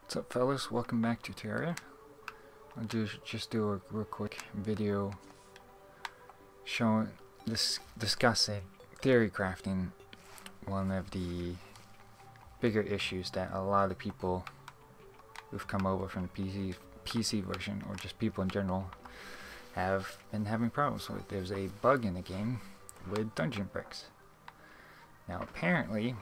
What's up, fellas? Welcome back to Terraria. I'll just do a real quick video discussing theory crafting, one of the bigger issues that a lot of people who've come over from the PC version, or just people in general, have been having problems with. There's a bug in the game with dungeon bricks. Now apparently,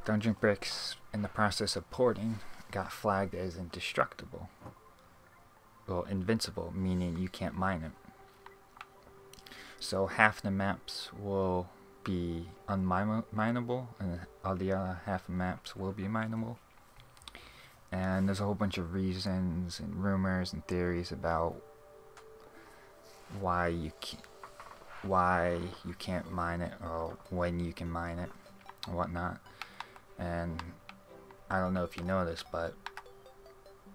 dungeon bricks in the process of porting got flagged as indestructible. Well, invincible, meaning you can't mine it. So half the maps will be unmineable, and the other half of maps will be mineable. And there's a whole bunch of reasons and rumors and theories about why you can't mine it, or when you can mine it, and whatnot. And I don't know if you know this, but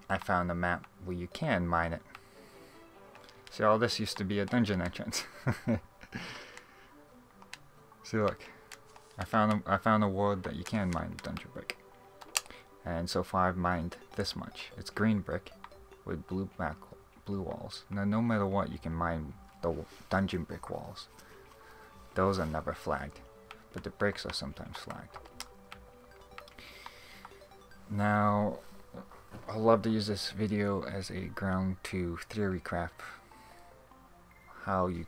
I found a map where you can mine it. See, all this used to be a dungeon entrance. See, look, I found a world that you can mine dungeon brick, and so far I've mined this much. It's green brick with blue walls. Now, no matter what, you can mine the dungeon brick walls. Those are never flagged, but the bricks are sometimes flagged. Now, I love to use this video as a ground to theory craft how you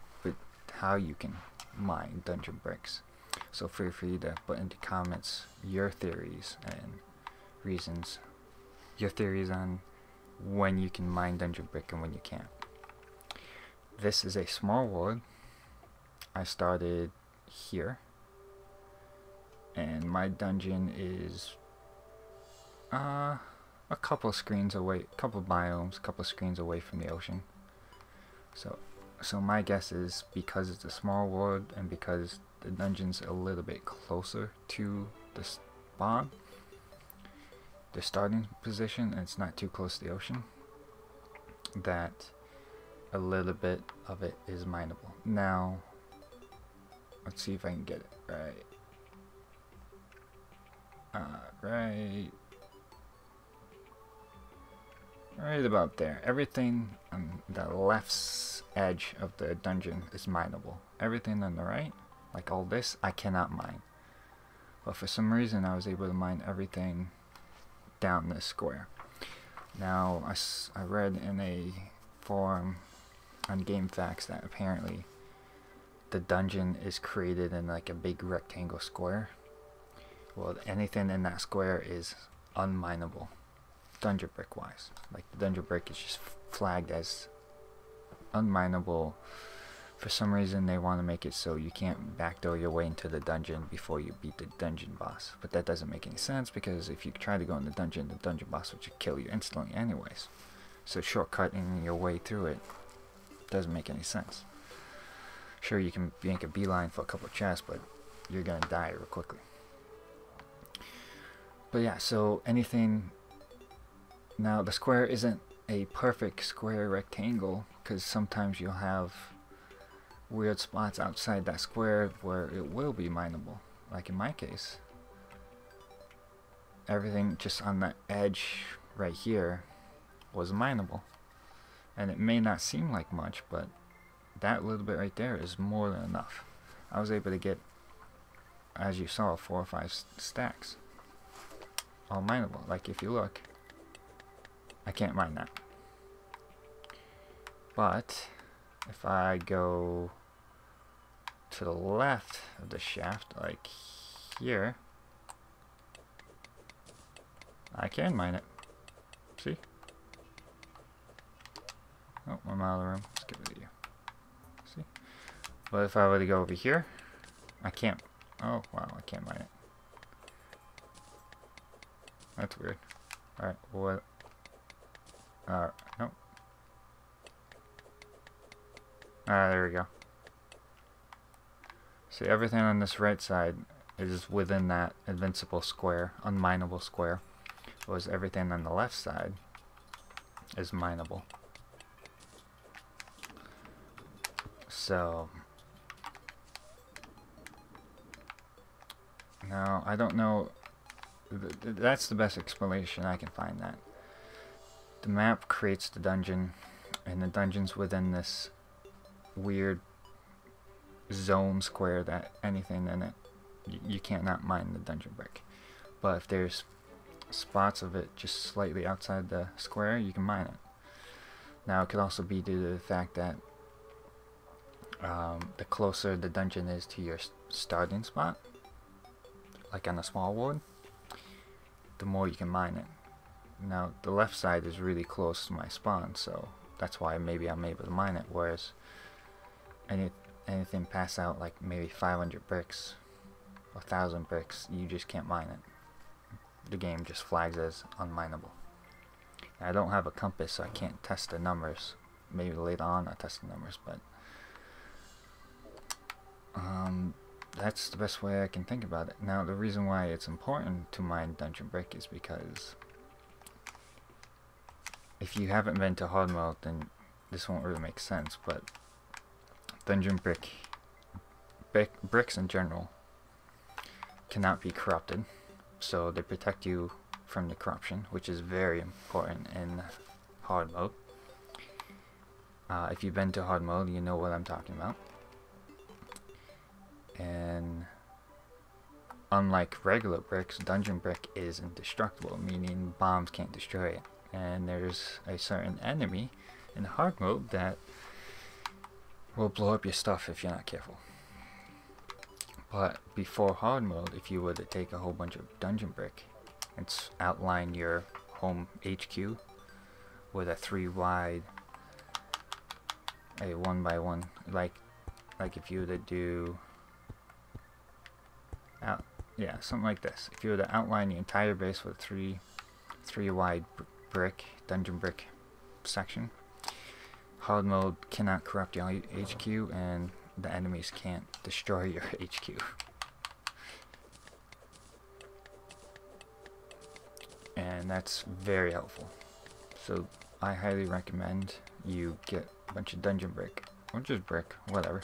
can mine dungeon bricks. So feel free to put into comments your theories and reasons, your theories on when you can mine dungeon brick and when you can't. This is a small world. I started here, and my dungeon is a couple screens away, couple biomes, couple screens away from the ocean. So my guess is, because it's a small world and because the dungeon's a little bit closer to the spawn, the starting position, and it's not too close to the ocean, that a little bit of it is mineable. Now, let's see if I can get it right. Right about there. Everything on the left edge of the dungeon is mineable. Everything on the right, like all this, I cannot mine. But for some reason, I was able to mine everything down this square. Now, I read in a forum on GameFAQs that apparently the dungeon is created in like a big rectangle square. Well, anything in that square is unmineable, dungeon brick wise. Like, the dungeon brick is just flagged as unmineable. For some reason, they want to make it so you can't backdoor your way into the dungeon before you beat the dungeon boss. But that doesn't make any sense, because if you try to go in the dungeon boss would just kill you instantly anyways. So shortcutting your way through it doesn't make any sense. Sure, you can make a beeline for a couple of chests, but you're gonna die real quickly. But yeah, so anything. Now, the square isn't a perfect square rectangle, because sometimes you'll have weird spots outside that square where it will be mineable. Like in my case, everything just on the edge right here was mineable. And it may not seem like much, but that little bit right there is more than enough. I was able to get, as you saw, 4 or 5 stacks. All mineable. Like, if you look, I can't mine that. But if I go to the left of the shaft, like here, I can mine it. See? Oh, I'm out of the room. Let's get rid of you. See? But if I were to go over here, I can't. Oh, wow, I can't mine it. That's weird. Alright, what? Nope. There we go. See, everything on this right side is within that invincible square, unmineable square. Whereas everything on the left side is mineable. So now, I don't know that's the best explanation I can find. That the map creates the dungeon, and the dungeon's within this weird zone square that anything in it, you can't not mine the dungeon brick. But if there's spots of it just slightly outside the square, you can mine it. Now it could also be due to the fact that the closer the dungeon is to your starting spot, like on a small world, the more you can mine it. Now the left side is really close to my spawn, so that's why maybe I'm able to mine it, whereas anything past out like maybe 500 bricks, 1,000 bricks, you just can't mine it. The game just flags as unmineable. Now, I don't have a compass, so I can't test the numbers. Maybe later on I'll test the numbers, but that's the best way I can think about it. Now the reason why it's important to mine dungeon brick is because if you haven't been to hard mode, then this won't really make sense, but dungeon bricks in general cannot be corrupted, so they protect you from the corruption, which is very important in hard mode. If you've been to hard mode, you know what I'm talking about. And unlike regular bricks, dungeon brick is indestructible, meaning bombs can't destroy it. And there's a certain enemy in hard mode that will blow up your stuff if you're not careful. But before hard mode, if you were to take a whole bunch of dungeon brick and outline your home HQ with a 3 wide, a 1 by 1, like if you were to do yeah, something like this. If you were to outline the entire base with a 3 wide brick, dungeon brick section, hard mode cannot corrupt your HQ, and the enemies can't destroy your HQ. And that's very helpful. So I highly recommend you get a bunch of dungeon brick, or just brick, whatever.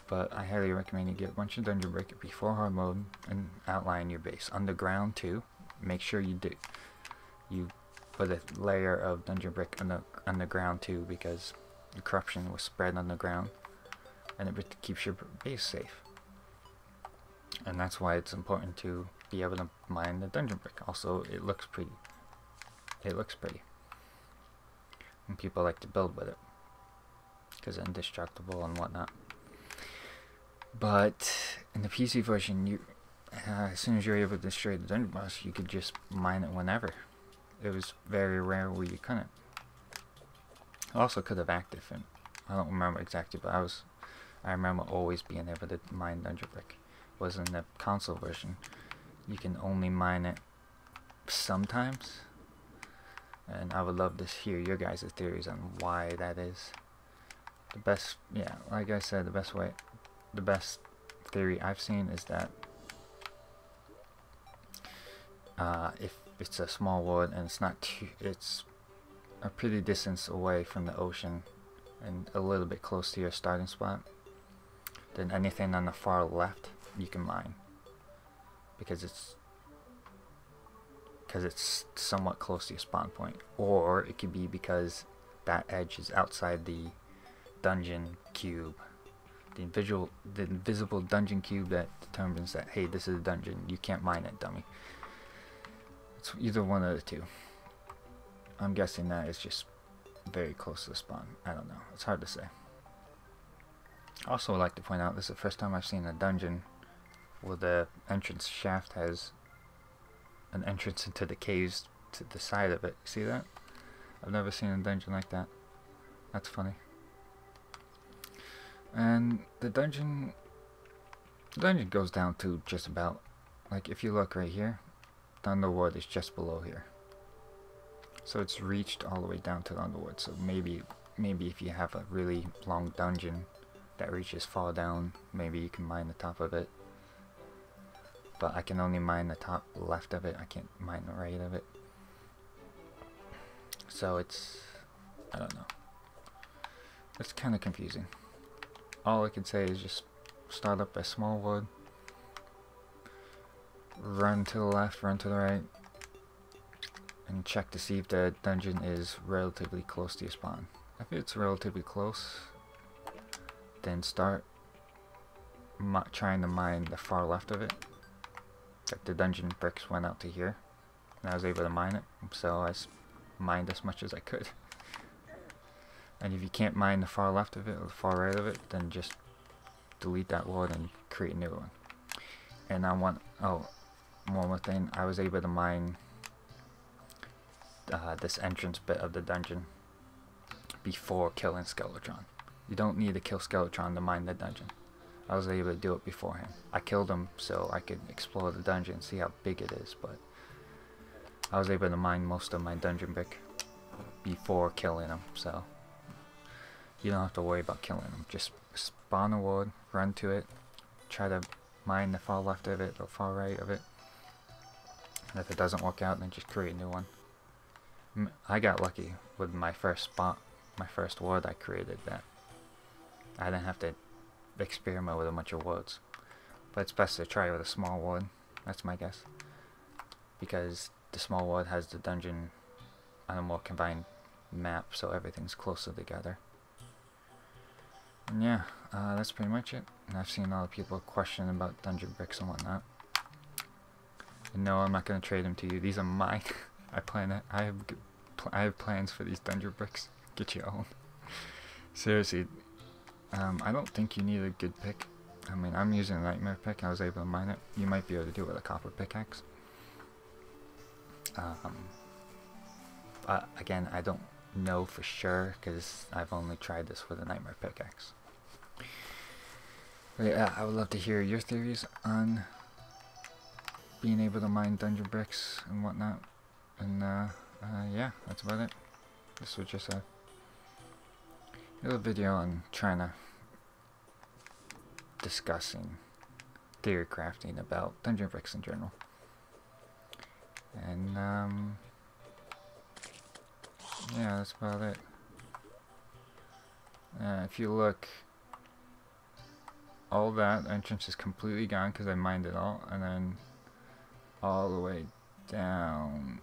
But I highly recommend you get a bunch of dungeon brick before hard mode and outline your base. Underground too, make sure you do. You put a layer of dungeon brick on the ground too, because the corruption will spread on the ground, and it keeps your base safe. And that's why it's important to be able to mine the dungeon brick. Also, it looks pretty. It looks pretty, and people like to build with it because it's indestructible and whatnot. But in the PC version, as soon as you're able to destroy the dungeon boss, you could just mine it whenever. It was very rare where you couldn't. I also could have active, and I don't remember exactly, but I remember always being able to mine dungeon brick. Was in the console version, you can only mine it sometimes, and I would love to hear your guys' theories on why that is. The best, yeah, like I said, the best theory I've seen is that if it's a small world and it's a pretty distance away from the ocean and a little bit close to your starting spot, then anything on the far left you can mine, because it's somewhat close to your spawn point. Or it could be because that edge is outside the dungeon cube, the invisible dungeon cube that determines that, hey, this is a dungeon, you can't mine it, dummy. It's either one of the two. I'm guessing that is just very close to the spawn. I don't know, it's hard to say. Also, I'd like to point out, this is the first time I've seen a dungeon where the entrance shaft has an entrance into the caves to the side of it. See that? I've never seen a dungeon like that. That's funny. And the dungeon goes down to just about, like, if you look right here, the underworld is just below here. So it's reached all the way down to the underworld. So maybe if you have a really long dungeon that reaches far down, maybe you can mine the top of it. But I can only mine the top left of it. I can't mine the right of it. So it's, I don't know. It's kind of confusing. All I can say is just start up a small world, run to the left, run to the right, and check to see if the dungeon is relatively close to your spawn. If it's relatively close, then start trying to mine the far left of it. Like the dungeon bricks went out to here, and I was able to mine it, so I mined as much as I could. And if you can't mine the far left of it or the far right of it, then just delete that ward and create a new one. And I want, oh, one more thing, I was able to mine this entrance bit of the dungeon before killing Skeletron. You don't need to kill Skeletron to mine the dungeon. I was able to do it beforehand. I killed him so I could explore the dungeon and see how big it is, but I was able to mine most of my dungeon brick before killing him, so you don't have to worry about killing him. Just spawn a ward, run to it, try to mine the far left of it or far right of it. And if it doesn't work out, then just create a new one. I got lucky with my first spot, my first ward I created that I didn't have to experiment with a bunch of wards. But it's best to try with a small ward, that's my guess. Because the small ward has the dungeon on a more combined map, so everything's closer together. And yeah, that's pretty much it. And I've seen a lot of people question about dungeon bricks and whatnot. And no, I'm not going to trade them to you. These are mine. I have plans for these dungeon bricks. Get your own. Seriously, I don't think you need a good pick. I mean, I'm using a nightmare pick. I was able to mine it. You might be able to do it with a copper pickaxe. Again, I don't know for sure because I've only tried this with a nightmare pickaxe. But yeah, I would love to hear your theories on being able to mine dungeon bricks and whatnot. And yeah, that's about it. This was just a little video on trying to discussing theory crafting about dungeon bricks in general. And yeah, that's about it. If you look, all that entrance is completely gone because I mined it all, and then all the way down,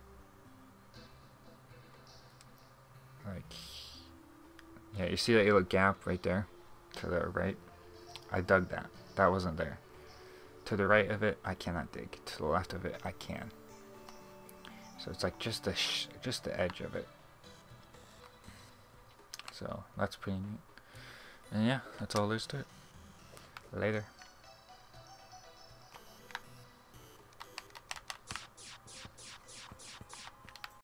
like, yeah, you see that little gap right there to the right? I dug that. That wasn't there. To the right of it, I cannot dig. To the left of it, I can. So it's like just the edge of it. So that's pretty neat. And yeah, that's all there is to it. Later.